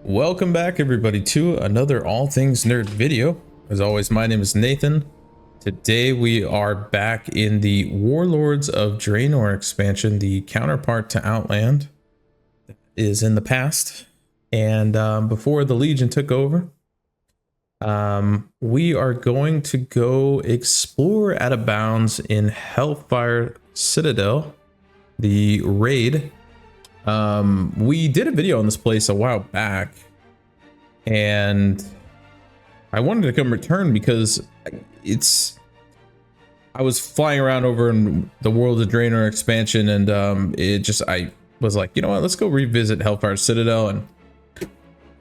Welcome back everybody to another All Things Nerd video. As always, my name is Nathan. Today we are back in the Warlords of Draenor expansion, the counterpart to Outland. That is in the past, and before the Legion took over. We are going to go explore out of bounds in Hellfire Citadel, the raid. We did a video on this place a while back, and I wanted to come return because I was flying around over in the World of Draenor expansion, and I was like, you know what, let's go revisit Hellfire Citadel. And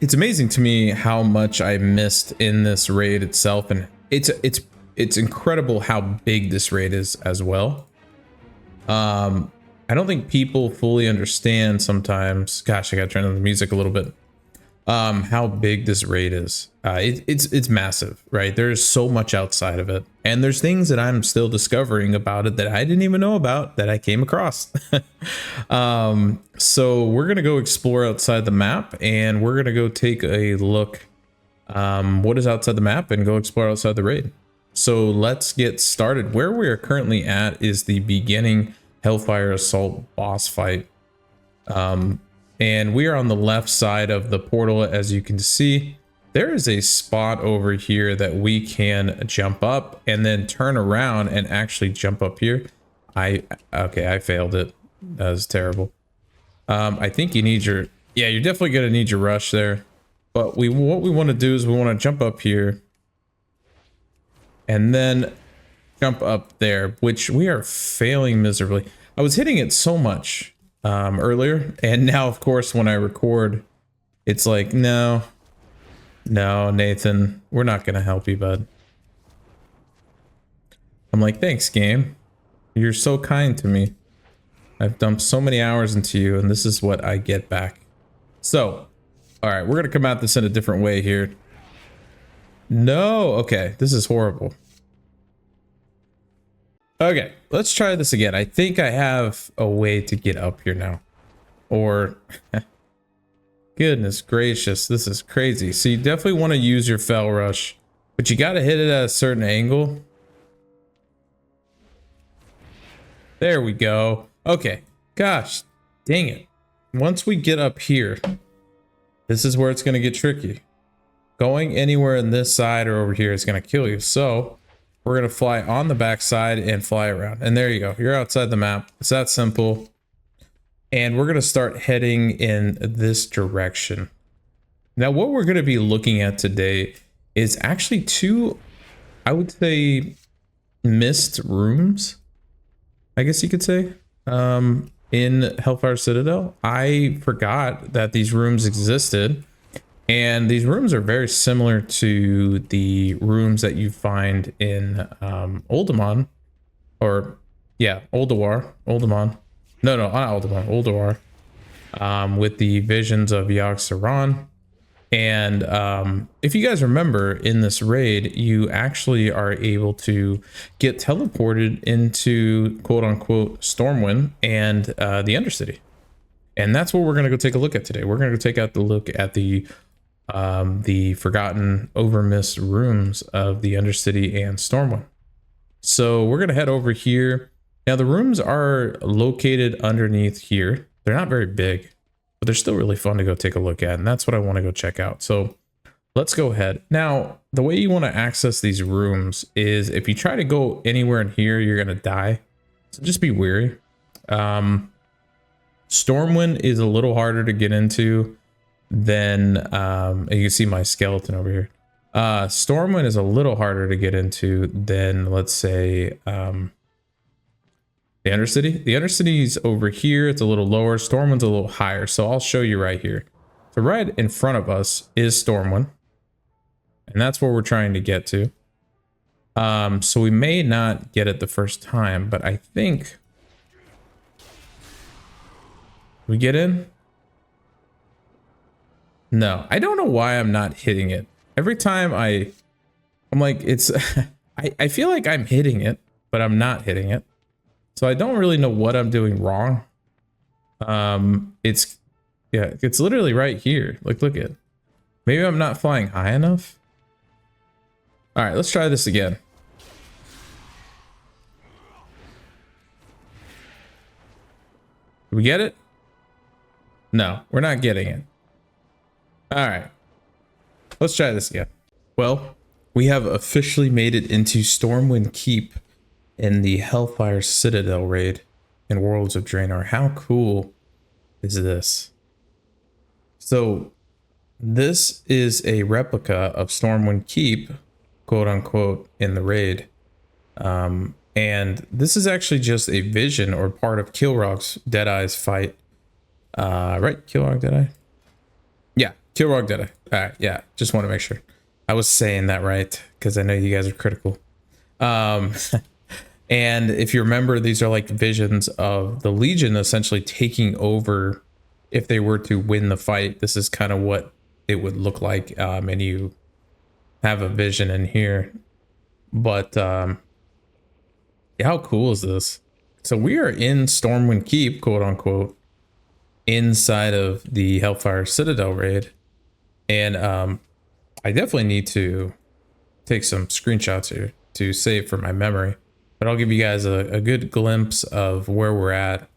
it's amazing to me how much I missed in this raid itself, and it's incredible how big this raid is as well. I don't think people fully understand sometimes. Gosh, I gotta turn on the music a little bit. How big this raid is. It's massive, right? There's so much outside of it, and there's things that I'm still discovering about it that I didn't even know about that I came across. So we're gonna go explore outside the map, and we're gonna go take a look what is outside the map and go explore outside the raid. So let's get started. Where we are currently at is the beginning Hellfire Assault boss fight, and we are on the left side of the portal. As you can see, there is a spot over here that we can jump up and then turn around and actually jump up here. I failed it. That was terrible. I think you need you're definitely gonna need your rush there, but what we want to do is we want to jump up here and then jump up there, which we are failing miserably. I was hitting it so much earlier, and now of course when I record, it's like, no Nathan, we're not gonna help you, bud. I'm like, thanks game, you're so kind to me. I've dumped so many hours into you, and this is what I get back. So all right, we're gonna come at this in a different way here. No, okay, this is horrible. Okay, let's try this again. I think I have a way to get up here now. Or, goodness gracious, this is crazy. So you definitely want to use your fell rush, but you got to hit it at a certain angle. There we go. Okay, gosh, dang it. Once we get up here, this is where it's going to get tricky. Going anywhere in this side or over here is going to kill you. So we're going to fly on the back side and fly around. And there you go. You're outside the map. It's that simple. And we're going to start heading in this direction. Now, what we're going to be looking at today is actually two, I would say, missed rooms, I guess you could say, in Hellfire Citadel. I forgot that these rooms existed. And these rooms are very similar to the rooms that you find in Uldaman, or yeah, Ulduar. No, not Uldaman, Ulduar, with the visions of Yogg-Saron. And if you guys remember, in this raid, you actually are able to get teleported into quote unquote Stormwind and the Undercity. And that's what we're going to go take a look at today. We're going to go take a look at the forgotten, overmissed rooms of the Undercity and Stormwind. So we're going to head over here. Now the rooms are located underneath here. They're not very big, but they're still really fun to go take a look at. And that's what I want to go check out. So let's go ahead. Now, the way you want to access these rooms is if you try to go anywhere in here, you're going to die. So just be wary. Stormwind is a little harder to get into than you can see my skeleton over here. Stormwind is a little harder to get into than, let's say, the Undercity. The Undercity's over here. It's a little lower. Stormwind's a little higher. So I'll show you right here. So right in front of us is Stormwind, and that's where we're trying to get to. So we may not get it the first time, but I think we get in. No, I don't know why I'm not hitting it. Every time I'm like, it's, I feel like I'm hitting it, but I'm not hitting it. So I don't really know what I'm doing wrong. It's literally right here. Like, look at it. Maybe I'm not flying high enough. All right, let's try this again. Did we get it? No, we're not getting it. All right, let's try this again. Well, we have officially made it into Stormwind Keep in the Hellfire Citadel raid in Worlds of Draenor. How cool is this? So this is a replica of Stormwind Keep, quote unquote, in the raid. And this is actually just a vision or part of Kilrog's Deadeye's fight. Right? Kilrog Deadeye? Yeah, Kilrog Deadeye. All right, yeah, just want to make sure I was saying that right, because I know you guys are critical. And if you remember, these are like visions of the Legion essentially taking over. If they were to win the fight, this is kind of what it would look like. And you have a vision in here. But yeah, how cool is this? So we are in Stormwind Keep, quote unquote, inside of the Hellfire Citadel raid. And I definitely need to take some screenshots here to save for my memory. But I'll give you guys a good glimpse of where we're at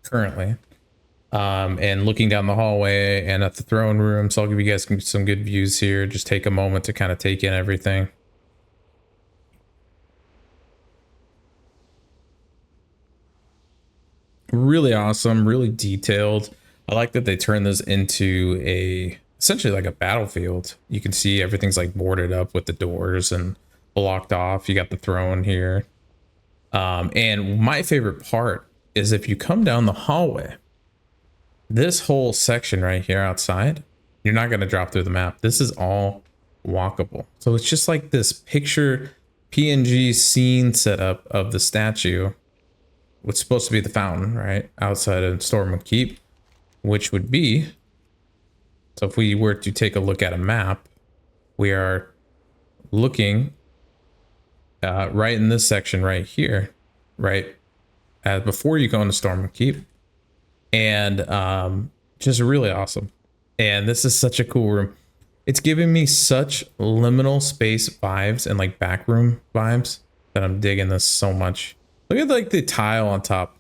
currently. And looking down the hallway and at the throne room. So I'll give you guys some good views here. Just take a moment to kind of take in everything. Really awesome, really detailed. I like that they turned this into essentially like a battlefield. You can see everything's like boarded up with the doors and blocked off. You got the throne here. And my favorite part is if you come down the hallway, this whole section right here outside, you're not going to drop through the map. This is all walkable. So it's just like this picture PNG scene setup of the statue. What's supposed to be the fountain, right? Outside of Stormwind Keep, which would be, so if we were to take a look at a map, we are looking right in this section right here, right? Before you go into Stormwind Keep. And just really awesome. And this is such a cool room. It's giving me such liminal space vibes and like backroom vibes that I'm digging this so much. Look at like the tile on top.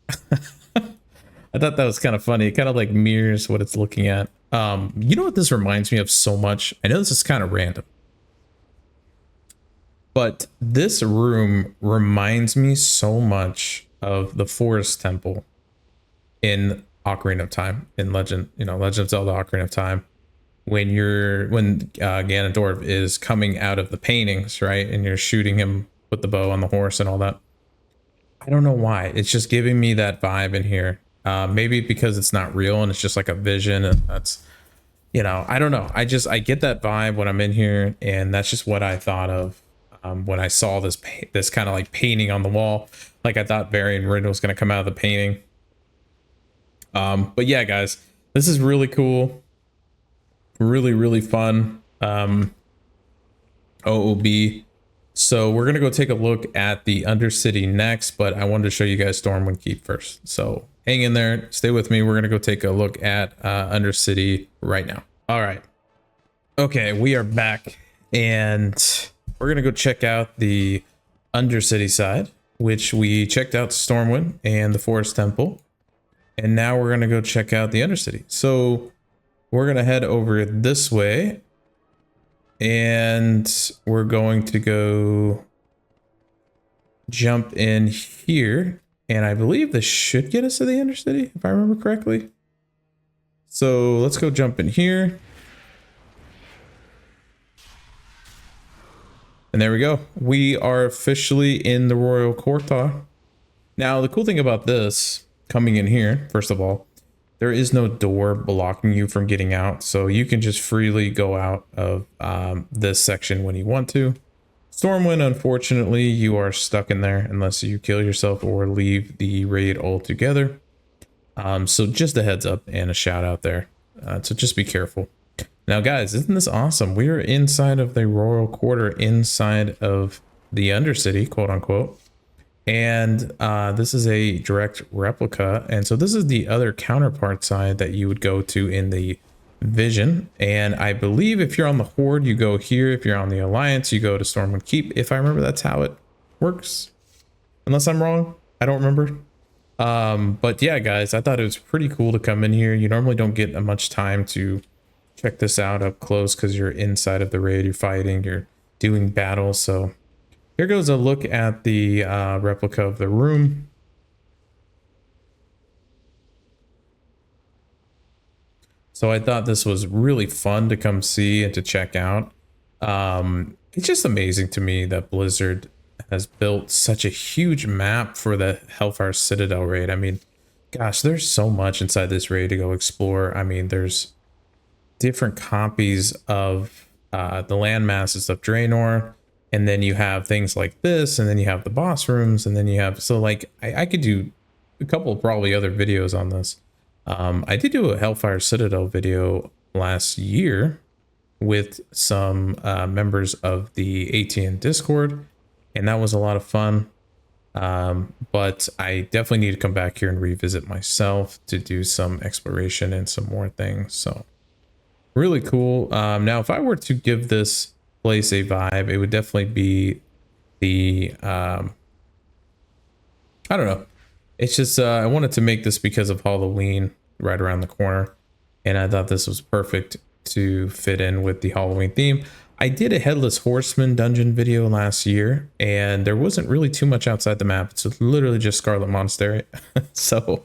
I thought that was kind of funny. It kind of like mirrors what it's looking at. You know what this reminds me of so much? I know this is kind of random, but this room reminds me so much of the Forest Temple in Ocarina of Time, in Legend of Zelda Ocarina of Time, when Ganondorf is coming out of the paintings, right? And you're shooting him with the bow on the horse and all that. I don't know why. It's just giving me that vibe in here. Maybe because it's not real and it's just like a vision, and that's, I don't know. I get that vibe when I'm in here, and that's just what I thought of when I saw this kind of like painting on the wall. Like I thought Varian Rin was going to come out of the painting. But yeah, guys, this is really cool. Really, really fun. OOB. So we're going to go take a look at the Undercity next, but I wanted to show you guys Stormwind Keep first. So hang in there, stay with me. We're going to go take a look at Undercity right now. All right. Okay, we are back, and we're going to go check out the Undercity side, which we checked out Stormwind and the Forest Temple. And now we're going to go check out the Undercity. So we're going to head over this way. And we're going to go jump in here. And I believe this should get us to the Undercity, if I remember correctly. So let's go jump in here. And there we go. We are officially in the Royal Courtyard. Now, the cool thing about this, coming in here, first of all, there is no door blocking you from getting out, so you can just freely go out of this section when you want to. Stormwind, unfortunately, you are stuck in there unless you kill yourself or leave the raid altogether. So just a heads up and a shout out there. So just be careful. Now, guys, isn't this awesome? We are inside of the Royal Quarter, inside of the Undercity, quote unquote. And this is a direct replica. And so this is the other counterpart side that you would go to in the vision. And I believe if you're on the Horde, you go here. If you're on the Alliance, you go to Stormwind Keep. If I remember, that's how it works. Unless I'm wrong, I don't remember. But yeah, guys, I thought it was pretty cool to come in here. You normally don't get much time to check this out up close because you're inside of the raid, you're fighting, you're doing battles. So here goes a look at the replica of the room. So I thought this was really fun to come see and to check out. It's just amazing to me that Blizzard has built such a huge map for the Hellfire Citadel raid. I mean, gosh, there's so much inside this raid to go explore. I mean, there's different copies of the landmasses of Draenor, and then you have things like this, and then you have the boss rooms, and then you have, so like I could do a couple of probably other videos on this. I did do a Hellfire Citadel video last year with some members of the ATN Discord, and that was a lot of fun. But I definitely need to come back here and revisit myself to do some exploration and some more things. So really cool. Now, if I were to give this place a vibe, it would definitely be the, I don't know. It's just, I wanted to make this because of Halloween right around the corner. And I thought this was perfect to fit in with the Halloween theme. I did a Headless Horseman dungeon video last year, and there wasn't really too much outside the map. It's literally just Scarlet Monastery. So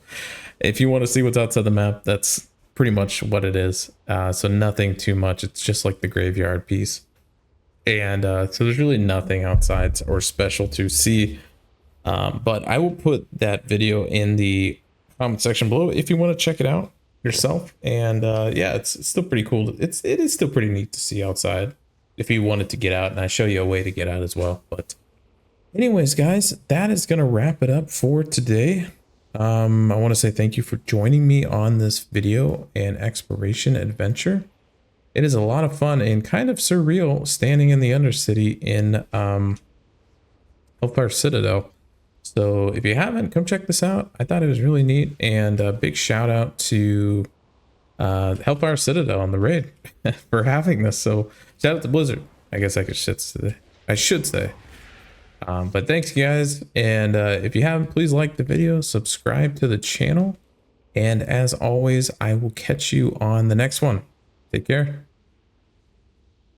if you want to see what's outside the map, that's pretty much what it is. So nothing too much. It's just like the graveyard piece. And so there's really nothing outside or special to see. But I will put that video in the comment section below if you want to check it out yourself. And yeah, it's still pretty cool. It is still pretty neat to see outside if you wanted to get out, and I show you a way to get out as well. But anyways, guys, that is going to wrap it up for today. I want to say thank you for joining me on this video and exploration adventure. It is a lot of fun and kind of surreal standing in the Undercity in Hellfire Citadel. So if you haven't, come check this out. I thought it was really neat, and a big shout out to Hellfire Citadel on the raid for having this. So shout out to Blizzard. I guess I should say. But thanks, guys. And if you haven't, please like the video, subscribe to the channel. And as always, I will catch you on the next one. Take care.